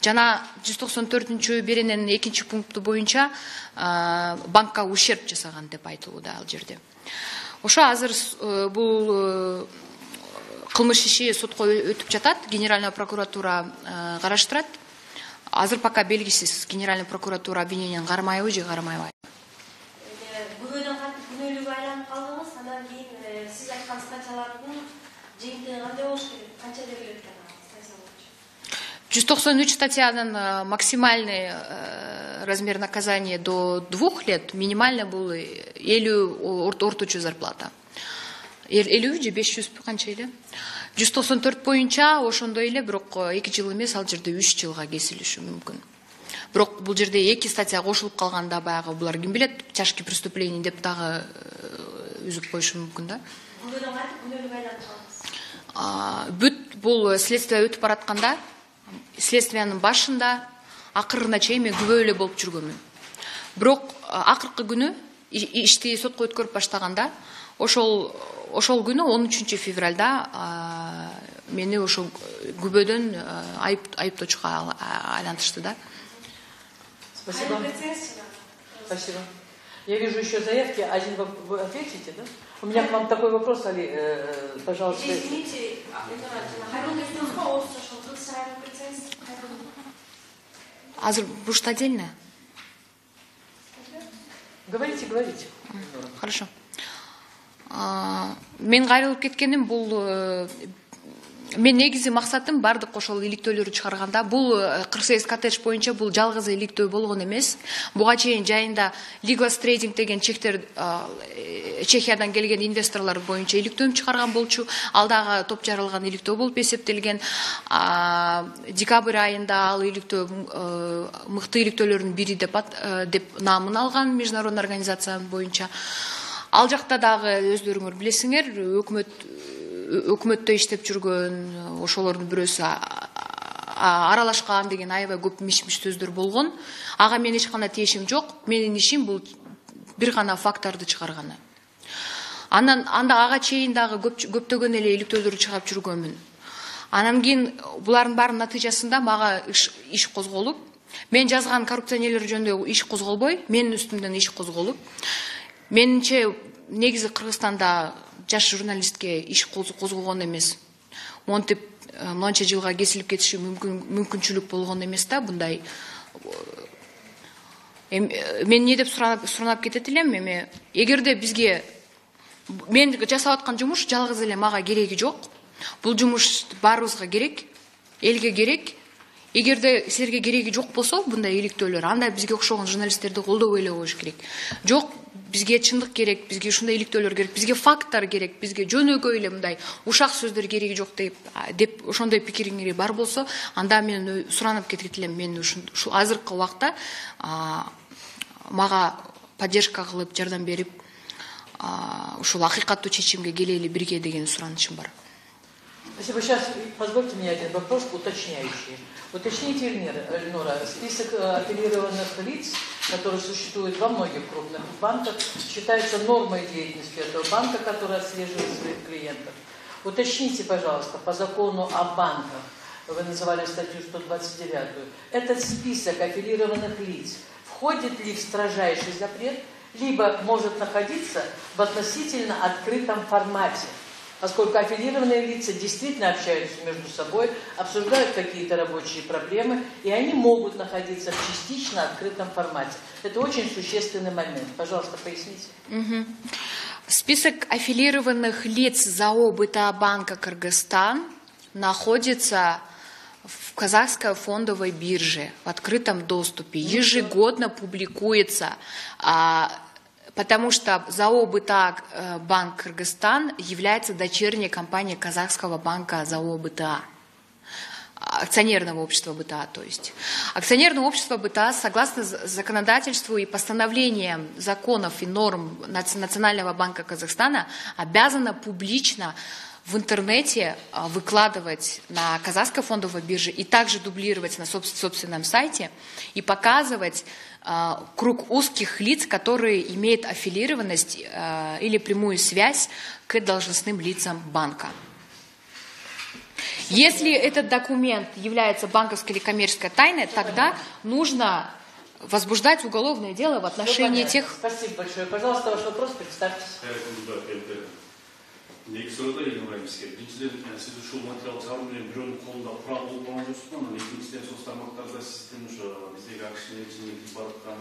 Жана 194 берененин 2 пункту боюнча банкка ущерб жасаган деп айтылууда ал жерде. Ошо азыр бул кылмыш иши сотко өтүп жатат. Генеральная прокуратура караштырат. Азыр пока белгисиз Генеральная прокуратура обвинениени кармайбы же кармайбы.
Күбөдөн кантип күнөөлүгү айланып калдыңыз, андан кийин сиз айткан статьялардын жыйынтыгы кандай болуш керек? Канча берилет экен?
193 статьянын максимальный размер наказания до 2 лет, минимально был 50 орточу зарплата. 50 же 500 канча эле. 194 боюнча ошондой эле, бирок 2 жыл эмес, ал жерде 3 жылга кесилиши мүмкүн. Бирок бул жерде 2 статья кошулуп калганда баягы булар ким билет, тяжкие преступления деп дагы үзүп коюшу мүмкүн да.
Күбөдөн кантип күнөөлүгү айланып калдыңыз?
Бүт бул следствие өтүп баратканда следствиянын башында акырына чейин мен күбө эле болуп жүргөмүн. Бирок акыркы күнү ишти сотко өткөрүп баштаганда ошол күнү 13 февралда мени ошол күбөдөн айыптоочуга айлантышты да.
Спасибо. Спасибо. Я вижу еще заявки. Один вы ответите, да? У меня к вам такой вопрос, Али, пожалуйста.
Извините,
Азыр будет отдельно?
Говорите.
Хорошо. Мен кайрылып кеткеним бул мен негизи максатым бардык ошол иликтөөлөрдү чыгарганда бул 48 коттедж боюнча бул жалгыз иликтөө болгон эмес. Буга чейин жайында Liglas Trading деген Чехиядан келген инвесторлор боюнча иликтөө чыгарган болчу. Алдагы топ жарылган иликтөө болуп эсептелген. Декабрь айында ал иликтөө мыкты иликтөөлөрдүн бири деп наамын алган международный организация боюнча. Ал жакта дагы өздөрүңөр билесиңер, өкмөттө иштеп жүргөн ошолордун бирөөсү аралашкан деген аябай көп миш-миш сөздөр болгон. Ага мен эч кандай тиешим жок. Менин ишим бул бир гана факттарды чыгарганы. Анда ага чейин дагы көптөгөн эле иликтөөлөрдү чыгарып жүргөнмүн. Анан кийин булардын баарынын натыйжасында мага иш козголуп, мен жазган коррупционерлер жөнүндө иш козголбой, менин үстүмдөн иш козголуп, менимче негизи Кыргызстанда жаш журналистке иш козголгон эмес. Монтип мынча жылга кесилип кетиши мүмкүнчүлүк болгон эмес да мындай. Мен не деп сурап кетет элем, эгерде бизге мен жасап аткан жумуш жалгыз эле мага кереги жок. Бул жумуш баарыбызга керек, элге керек. Эгерде силерге кереги жок болсо мындай иликтөөлөр, анда бизге окшогон журналисттерди колдобой эле коюш керек. Жок, бизге чындык керек, бизге ушундай иликтөөлөр керек, бизге факттар керек, бизге жөнөкөй эле мындай ушак сөздөр кереги жок деп ошондой пикириңер бар болсо, анда мен суранып кетет элем. Мен ушул азыркы убакта мага поддержка кылып, жардам берип, ушул акыйкаттуу чечимге келели бирге деген суранычым бар.
Спасибо. Сейчас позвольте мне один вопрос уточняющий. Уточните, Эльнора, список аффилированных лиц, который существует во многих крупных банках, считается нормой деятельности этого банка, который отслеживает своих клиентов. Уточните, пожалуйста, по закону о банках, вы называли статью 129, этот список аффилированных лиц входит ли в строжайший запрет, либо может находиться в относительно открытом формате? Поскольку аффилированные лица действительно общаются между собой, обсуждают какие-то рабочие проблемы, и они могут находиться в частично открытом формате. Это очень существенный момент. Пожалуйста, поясните.
Список аффилированных лиц ЗАО БТА Банка Кыргызстан находится в Казахской фондовой бирже в открытом доступе. Ежегодно публикуется. Потому что ЗАО БТА Банк Кыргызстан является дочерней компанией казахского банка ЗАО БТА, акционерного общества БТА, то есть. Акционерное общество БТА, согласно законодательству и постановлениям законов и норм Национального банка Казахстана, обязано публично в интернете выкладывать на казахской фондовой бирже и также дублировать на собственном сайте и показывать круг узких лиц, которые имеют аффилированность или прямую связь к должностным лицам банка. Если этот документ является банковской или коммерческой тайной, тогда нужно возбуждать уголовное дело в отношении тех...
Спасибо большое. Пожалуйста, ваш вопрос, представьтесь.
Негізі сұрақта елін ұраймыз керек. Біріншіден, сіз ұшу материал шығару мен біреудің қолында құрал болып болған жоқсыз, екіншіден сол тармақтарда сізден біздегі ақшын елшінің барытқан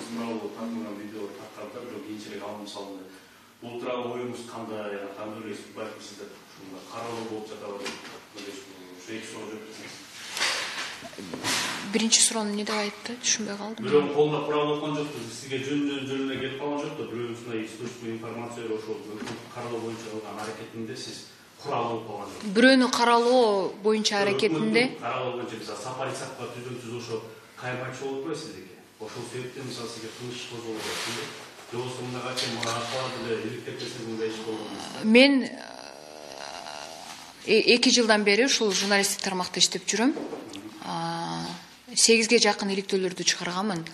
сұрауы тартылған видео тақырыпта біреу кеңшілік алым салынды. Бұл туралы ойыңыз қандай, қандай ойлайсыз, бәлкім сізді қаралу болып жатады деп екі сұрақ жүргізіңіз.
Бірінші сұрауны не деп айтты, түсінбей қалдым.
Біреудің қолында құрал болған жоқты, сізге жөніне келіп қалған жоқты, біреудің сондай источник информация ошол қаралу бойынша қалған әрекетінде сіз құрал болып қалған жоқты.
Біреудің қаралу бойынша әрекетінде
қаралу бойынша біз сапари саққа түзу ошо қайырмайчы болып қой сіздерге. Ошол себептен мысалы сізге қылмыс қозғалып жатыр. Жоғысы мына қачан маған деле иликтеп берсеңиз мындай иш болмайды.
Мен 2 жылдан бери ушул журналисттик тармакта иштеп жүрөм. 8ге жакын иликтөөлөрдү чыгарганмын.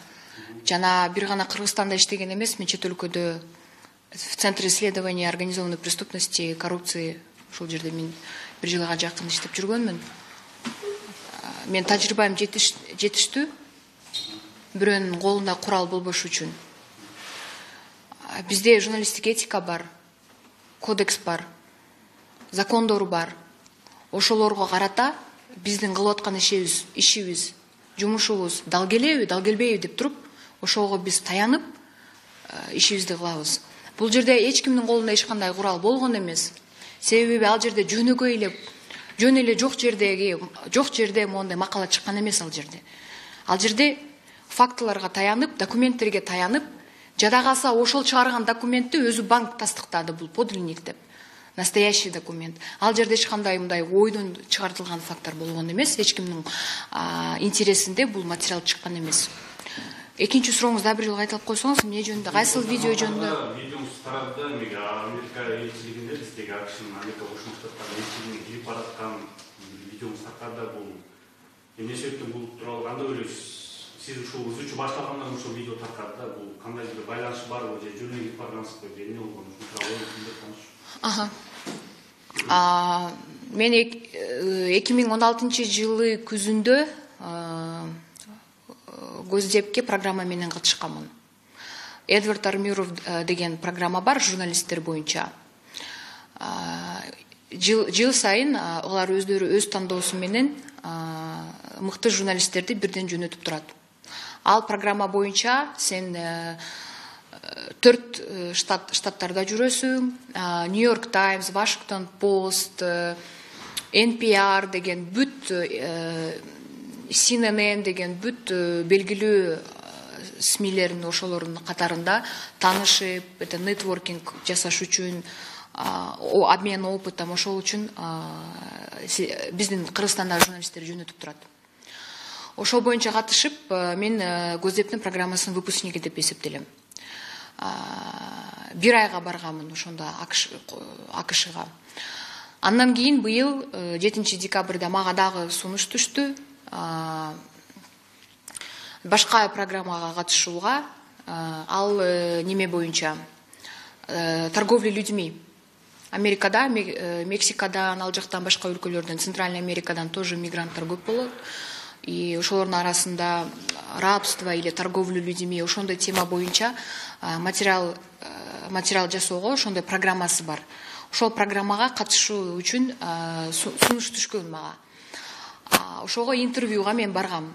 Жана бир гана Кыргызстанда иштеген эмес, мен чет өлкөдө в Центре исследования организованной преступности, коррупции ушул жерде мен 1 жылга жакын иштеп жүргөнмүн. Мен тажрыйбам жетиштүү. Бирөөнүн колунда курал болбош үчүн. Бизде журналисттик этика бар, кодекс бар, закондор бар. Ошолорго карата биздин кылып аткан ишибиз, жумушубуз дал келеби, дал келбейби деп туруп, ошого биз таянып ишибизди кылабыз. Бул жерде эч кимдин колунда эч кандай курал болгон эмес. Себеби ал жерде жөн эле жок жерде мондай макала чыккан эмес ал жерде. Ал жерде фактыларга таянып, документтерге таянып, жада калса ошол чыгарган документти өзү банк тастыктады, бул подлинник деп. Настоящий документ. Ал жерде эч кандай мындай ойдон чыгартылган факттар болгон эмес, эч кимдин интересинде бул материал чыккан эмес. Экинчи сурооңузду да бир жолу айтылып койсоңуз, эмне жөнүндө, кайсыл видео жөнүндө?
Видеоңуз тарады, Америка элчилигинде биздеги акшын Америка Кошмо Штаттары элчилигине кирип бараткан видеоңуз таркады. Бул эмне себептен бул тууралуу кандай ойлойсуз? Сиз ушул өзүчө башталгандан ушул видео таркады, бул кандай бир байланышы барбы же жөнүнө кирип баргансызбы же эмне болгон?
Мен 2016 жылы күзүндө Госдепке программа менен катышканмын. Эдвард Армюров деген программа бар журналисттер боюнча. Жыл сайын алар өздөрү өз тандоосу менен мыкты журналисттерди бирден жөнөтүп турат. Ал программа боюнча сен 4 штаттарда жүрөсүң. Нью-Йорк Таймс, Вашингтон Пост, NPR деген бүт, CNN деген бүт белгилүү СМИлердин ошолордун катарында таанышып, это нетворкинг жасаш үчүн, обмен опытом, ошол үчүн биздин Кыргызстандагы журналисттер жөнөтүп турат. Ошол боюнча катышып, мен Госдептин программасынын выпускниги деп эсептелем. 1 айга барганмын ошондо АКШга. Андан кийин быйыл 7 декабрда мага дагы сунуш түштү. Башка программага катышууга, ал неме боюнча торговля людьми. Америкада, Мексикадан, ал жактан башка өлкөлөрдөн, Центральный Америкадан тоже мигранттар көп болот. И ошолордун арасында рабство или торговля людьми, ошондой тема боюнча материал жасоого ошондой программасы бар. Ошол программага катышуу үчүн сунуш түшкөн мага. Ошого интервьюга мен баргам.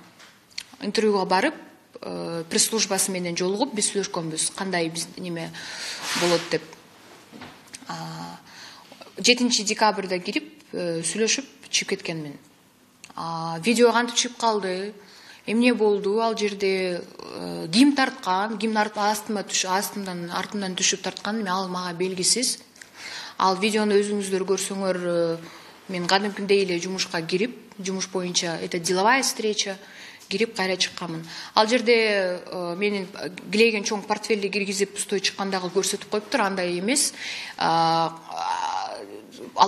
Интервьюга барып, пресс-службасы менен жолугуп, биз сүйлөшкөнбүз, кандай биз неме болот деп. 7 декабрда кирип, сүйлөшүп чыгып кеткенмин. Видео кантип чыгып калды, эмне болду, ал жерде ким тарткан, ким артымдан түшүп тарткан, ал мага белгисиз. Ал видеону өзүңүздөр көрсөңөр, мен кадимкидей эле жумушка кирип, жумуш боюнча, это деловая встреча, кирип кайра чыкканмын. Ал жерде менин килеген чоң портфелди киргизип пустой чыккандагы көрсөтүп коюптур, андай эмес. Ал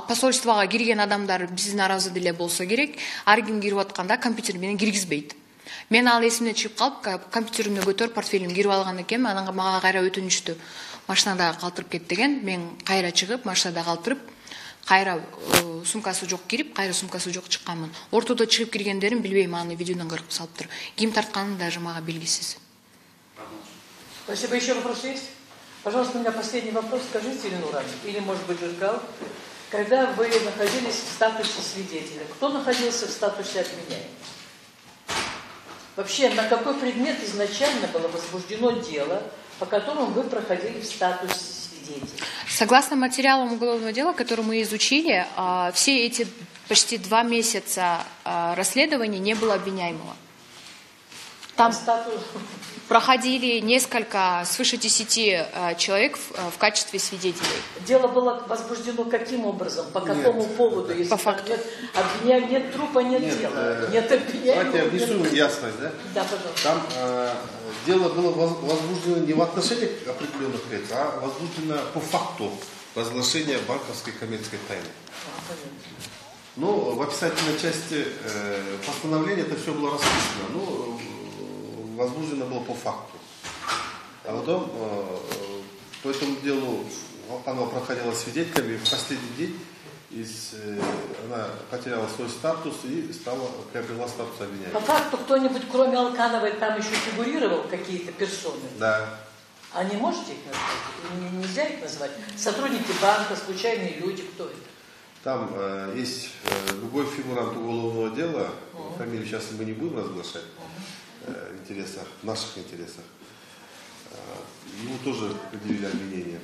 посольствого кирген адамдар биздин аразы деле болсо керек, ар ким кирип атканда компьютер менен киргизбейт. Мен ал эсимден чыгып калып, компьютеримди көтөрүп портфелимди кирип алган экенмин, анан мага кайра өтүнүштү. Машинада калтырып кетти деген, мен кайра чыгып, машинада калтырып, кайра сумкасы жок кирип, кайра сумкасы жок чыкканмын. Ортодо чыгып киргендерин билбейм, аны видеодон кыргып салыптыр. Ким тартканы даже мага белгисиз.
Спасибо. Еще вопрос есть? Пожалуйста, у меня последний вопрос. Скажите, Ильнура, или, может быть, Жиргал, когда вы находились в статусе свидетеля, кто находился в статусе обвиняемого? Вообще, на какой предмет изначально было возбуждено дело, по которому вы проходили в статусе свидетеля?
Согласно материалам уголовного дела, которые мы изучили, все эти почти 2 месяца расследования не было обвиняемого. Там проходили свыше 10 человек в качестве свидетелей.
Дело было возбуждено каким образом? По какому поводу? Если
по факту.
Нет обвиняемого, нет трупа, нет дела. Нет обвиняемого.
Давайте я внесу ясность, да?
Да, пожалуйста.
Там дело было возбуждено не в отношении определенных лиц, а возбуждено по факту разглашения банковской коммерческой тайны. Ну, в описательной части постановления это все было расписано. Ну, возбуждено было по факту. А потом по этому делу оно проходило свидетелями. В последний день она потеряла свой статус и приобрела статус обвиняемого.
По факту кто-нибудь, кроме Алкановой, там еще фигурировал, какие-то персоны?
Да.
А не можете их назвать? Нельзя их назвать? Сотрудники банка, случайные люди, кто это?
Там есть другой фигурант уголовного дела, фамилию сейчас мы не будем разглашать, в наших интересах. Ему тоже предъявили обвинение.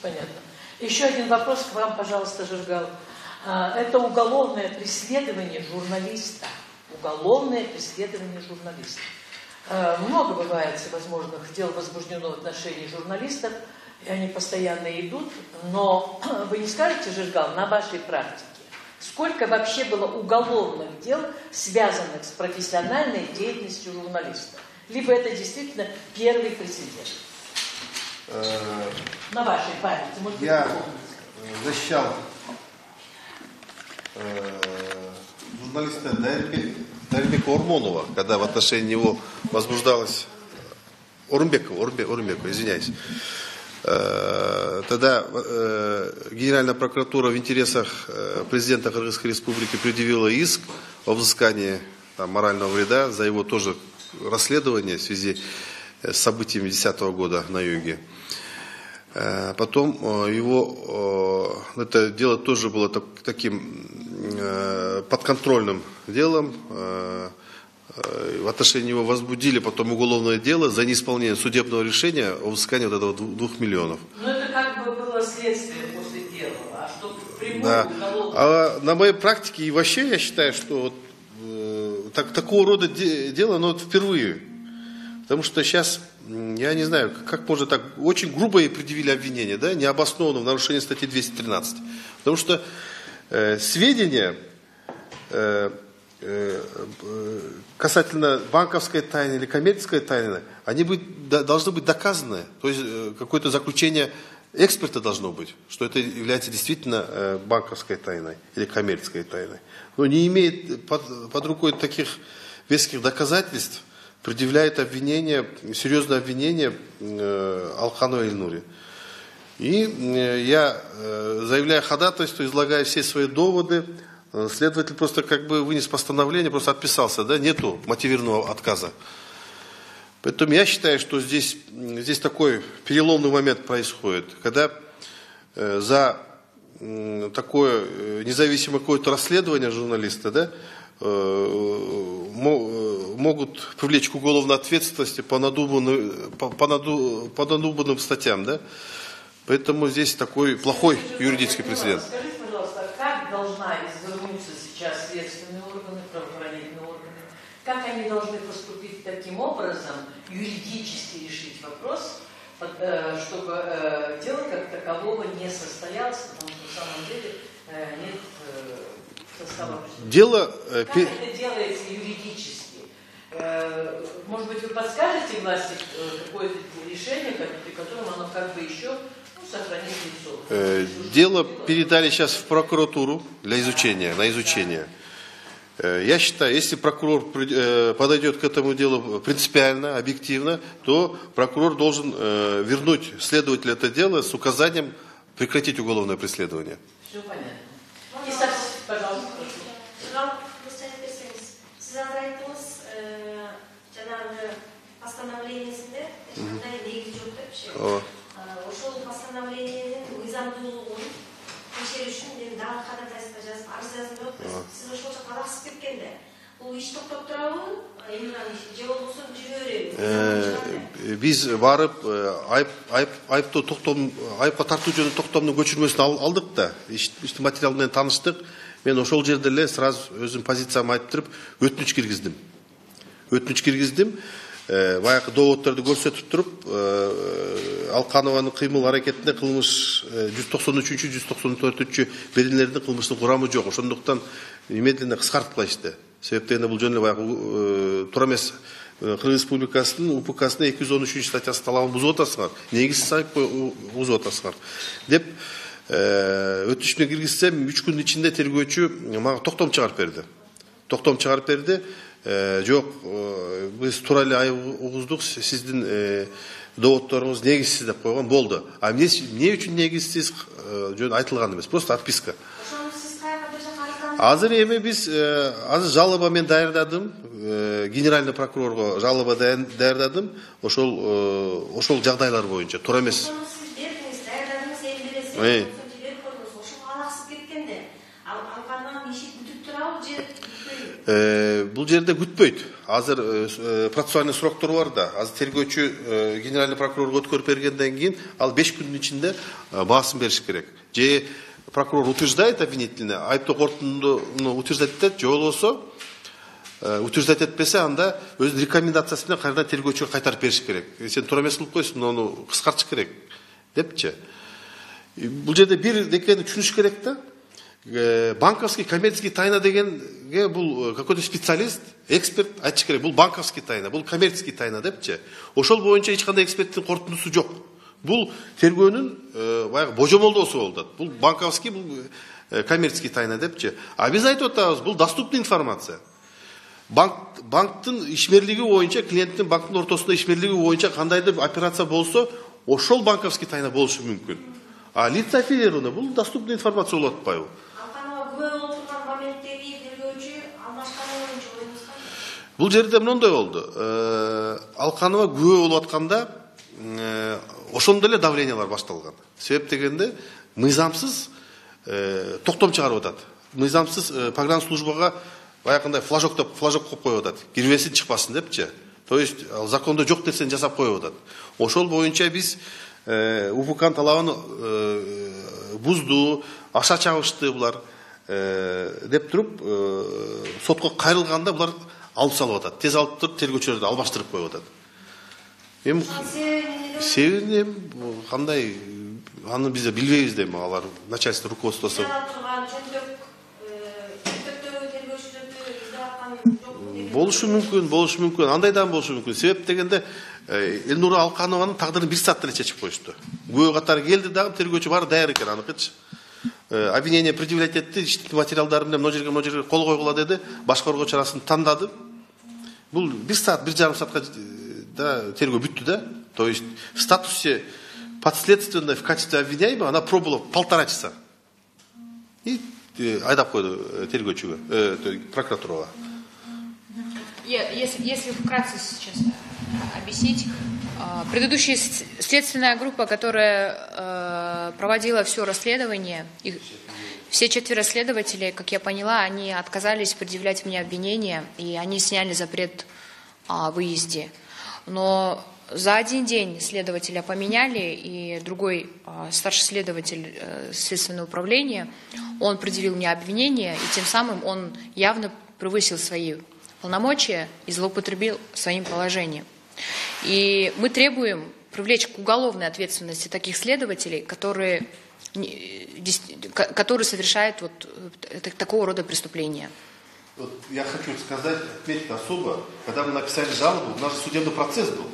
Понятно. Еще один вопрос к вам, пожалуйста, Жиргал. Это уголовное преследование журналиста. Уголовное преследование журналиста. Много бывает всевозможных дел возбуждено в отношении журналистов, и они постоянно идут, но вы не скажете, Жиргал, на вашей практике, сколько вообще было уголовных дел, связанных с профессиональной деятельностью журналиста? Либо это действительно первый прецедент? На вашей памяти. Может,
я защищал журналиста Дарбека Урмонова, когда в отношении него возбуждалась Орумбекова, извиняюсь. Тогда Генеральная прокуратура в интересах президента Кыргызской республики предъявила иск о взыскании морального вреда за его тоже расследование в связи с событиями 2010 года на юге. Потом это дело тоже было таким подконтрольным делом. В отношении него возбудили потом уголовное дело за неисполнение судебного решения о взыскании вот этого 2 миллионов.
Но это как бы было следствие после первого. А что напрямую
Да.
налоговую.
А на моей практике и вообще я считаю, что вот, такого рода дело, но вот впервые. Потому что сейчас, я не знаю, как можно так, очень грубо и предъявили обвинение, да, необоснованно в нарушении статьи 213. Потому что сведения касательно банковской тайны или коммерческой тайны, они должны быть доказаны. То есть какое-то заключение эксперта должно быть, что это является действительно банковской тайной или коммерческой тайной. Но не имеет под рукой таких веских доказательств, предъявляет обвинение, серьезное обвинение Алкановой Ильнуре. И я заявляю ходатайство, излагаю все свои доводы. Следователь просто как бы вынес постановление, просто отписался, да, нету мотивированного отказа. Поэтому я считаю, что здесь такой переломный момент происходит, когда за такое независимое какое-то расследование журналиста, да, могут привлечь к уголовной ответственности по надуманным статьям, да. Поэтому здесь такой плохой юридический прецедент.
Скажите, пожалуйста, как должна извернуться сейчас следственные органы, правоохранительные органы? Как они должны поступить таким образом, юридически решить вопрос, чтобы дело как такового не состоялось, потому что на самом деле нет состава преступления.
Дело...
Как это делается юридически? Может быть, вы подскажете власти какое-то решение, при котором оно как бы еще сохранит лицо?
Дело передали сейчас в прокуратуру для изучения, на изучение. Я считаю, если прокурор подойдет к этому делу принципиально, объективно, то прокурор должен вернуть следователю это дело с указанием прекратить уголовное преследование.
Все понятно. И пожалуйста, прошу.
Ошол постановлениенин мыйзамдуулугун текшерүү үчүн мен дагы ходатайство жазып арыз жаздым. Сиз ошол жака аласыз кеткенде бул иш токтоп турабы? Эмне же болбосо жүрө береби?
Биз барып айыпка тартуу жөнүндө токтомдун көчүрмөсүн алдык да. Иштин материалы менен тааныштык. Мен ошол жерде эле сразу өзүм позициямды айттырып өтүнүч киргиздим. Баягы доводдорду көрсөтүп туруп, Алканованын кыймыл аракетинде кылмыш 193-194 беренелердин кылмыштык курамы жок. Ошондуктан немедленно кыскартылышты. Себеп дегенде бул жөнүндө баягы туура эмес Кыргыз Республикасынын УПКсына 213 статьясы талабын бузуп атасыңар. Негизсиз айып бузуп атасыңар деп өтүнүч менен киргизсем 3 күндүн ичинде тергөөчү мага токтом чыгарып берди. Жок, биз туура эле айып угуздук, сиздин доводдоруңуз негизсиз деп койгон болду. А эмне үчүн негизсиз жөн айтылган эмес, просто отписка.
Ошону сиз каяка бир жака арызданып?
Азыр эми биз азыр жалоба мен даярдадым, генеральный прокурорго жалоба даярдадым, ошол жагдайлар боюнча туура эмес.
Ошону сиз бердиңиз, даярдадыңыз, эми бересиз. Жиберип койдуңуз. Ошого алаксыз кеткенде Алканованын иши бүтүп турабы же бүтпөйбү?
Бул жерде күтпөйт. Азыр процессуальный сроктор бар да. Азыр тергөөчү генеральный прокурорго өткөрүп бергенден кийин ал 5 күндүн ичинде баасын бериш керек. Же прокурор утверждает обвинительный, айыптоо корутундуну утверждать этет, же болбосо утверждать этпесе, анда өзүнүн рекомендациясы менен кайрадан тергөөчүгө кайтарып бериш керек. Сен туура эмес кылып койсуң, ону кыскартыш керек депчи. Бул жерде бир декени түшүнүш керек да. Банковский, коммерческий тайна дегенге бул какой-то специалист, эксперт айтыш керек. Бул банковский тайна, бул коммерческий тайна депчи. Ошол боюнча эч кандай эксперттин корутундусу жок. Бул тергөөнүн баягы божомолдоосу болду. Бул банковский, бул коммерческий тайна депчи. А биз айтып атабыз, бул доступный информация. Банктын ишмерлиги боюнча, клиенттин банктын ортосунда ишмерлиги боюнча кандайдыр операция болсо, ошол банковский тайна болушу мүмкүн. А лица аффилированный, бул доступный информация болуп атпайбы?
Күбө болуп турган моменттеги тергөөчү алмашканы боюнча ойуңуз кандай?
Бул жерде мындай болду. Алканова күбө болуп атканда ошондо эле давлениялар башталган. Себеп дегенде мыйзамсыз токтом чыгарып атат. Мыйзамсыз погранслужбага баягындай флажок коюп коюп атат. Кирбесин чыкпасын депчи. То есть закондо жок нерсени жасап коюп атат. Ошол боюнча биз УПКнын талабын бузду, аша чабышты булар деп туруп сотко кайрылганда булар алып салып атат. Тез алып туруп тергөөчүлөрдү албаштырып коюп атат. Эми себебин кандай аны биз билбейбиз дейм, алар начальство руководствосу. Болушу мүмкүн, андайдан болушу мүмкүн. Себеп дегенде Элнура Алканованын тагдырын 1 саатта эле чечип коюшту. Күбө катары келди дагы, тергөөчү баары даяр экен, аныкычы. Обвинение предъявлять этти, иштин материалдары менен мына жерге кол койгула деди, башкаруу чарасын тандады. Бул 1 саат, 1,5 саатка да тергөө бүттү да. То есть в статусе подследственной в качестве обвиняемого она пробовала 1,5 часа. И айдап койду тергөөчүгө, прокуратурага.
Если вкратце сейчас объяснить, предыдущая следственная группа, которая проводила все расследование, все 4 следователей, как я поняла, они отказались предъявлять мне обвинения, и они сняли запрет о выезде. Но за 1 день следователя поменяли, и другой старший следователь следственного управления, он предъявил мне обвинение, и тем самым он явно превысил свои полномочия и злоупотребил своим положением. И мы требуем привлечь к уголовной ответственности таких следователей, которые совершают такого рода преступления.
Вот я хочу сказать, отметить особо, когда мы написали жалобу, у нас судебный процесс был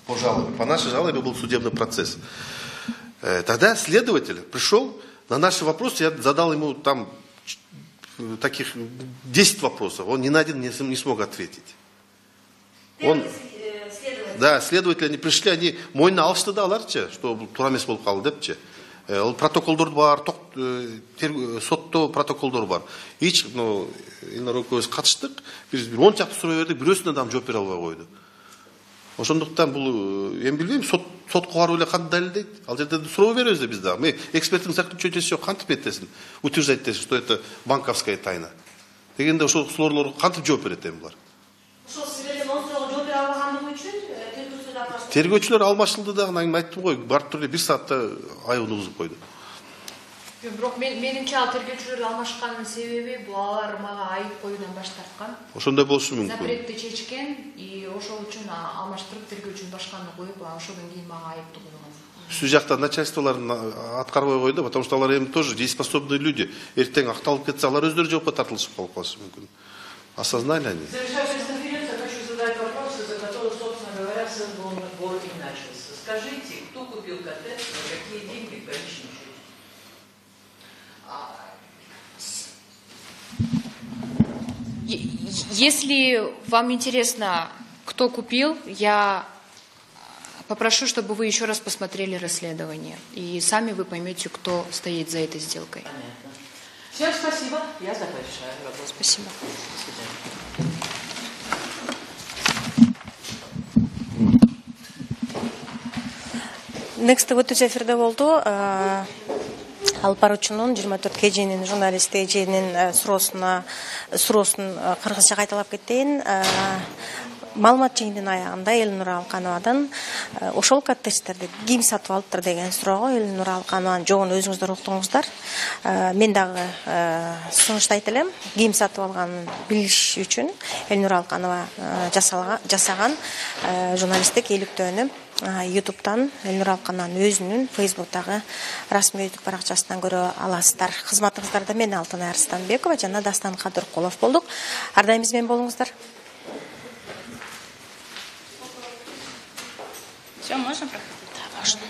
по жалобе. По нашей жалобе был судебный процесс. Тогда следователь пришел, на наши вопросы я задал ему там таких 10 вопросов, он ни на один не смог ответить. Да, следователи, они пришли, они мойнына алышты да аларчы, что туура эмес болуп калды депчи. Ол протоколдор бар, сотто протоколдор бар. Эч, Элнура экөөбүз катыштык, биз 10 чакты суроо бердик, бирөөсүнө дагы жооп бере албай койду. Ошондуктан бул эми билбейм, сотко барып эле кантип далилдейт? Ал жерде суроо беребиз да биз дагы. Мен эксперттин заключениеси жок, кантип этесин? Утверждать этесин, что это банковская тайна. Дегенде ошол суроолорго кантип жооп берет эми булар?
Ошол силердин он суроого жооп бере албагандыгы үчүн тергөөчүлөр апарышты.
Тергөөчүлөр алмашылды дагы, мен айттым го, барып туруп 1 саатта айыбын угузуп койду.
Бирок менимче ал тергөөчүлөр алмашканын себеби бул алар мага айып коюудан баш тарткан.
Ошондой болушу мүмкүн.
Запретти чечкен, и ошол үчүн алмаштырып тергөөчүнүн башканын коюп, ошодон кийин мага айыптуу койгон.
Сүү жакта начальстволорун аткарбай койду, потому что алар эми тоже дееспособные люди. Эртең акталып кетсе, алар өздөрү жоопко тартылышып калышы мүмкүн. Осознали они?
Завершая пресс-конференцию, хочу задать вопросы, за которые, собственно говоря, сбор и начался. Скажите, кто купил коттедж, на какие деньги в конечном счете?
Если вам интересно, кто купил, я попрошу, чтобы вы еще раз посмотрели расследование. И сами вы поймете, кто стоит за этой сделкой.
Понятно. Всем спасибо. Я завершаю работу.
Спасибо.
Next өтө эфирде болду. Алып баруучунун 24 кежинин журналисти эженин суроосун кыргызча кайталап кетейин. Маалымат жыйынын аягында Элнура Алкановадан ошол коттедждерди ким сатып алыптыр деген суроого Элнура Алканованын жоогун өзүңүздөр уктуңуздар. Мен дагы сунуштайт элем. Ким сатып алганын билиш үчүн Элнура Алканова жасаган журналисттик иликтөөнү YouTube'дан Элнура Алканованын өзүнүн Facebook'тагы расмий YouTube баракчасынан көрө аласыздар. Кызматыңыздарда мен Алтынай Арстанбекова жана Дастан Кадыркулов болдук. Ар дайым биз менен болуңуздар.
Все, можно проходить?
Да, можно.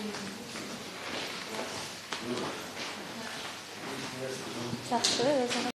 Жақсы.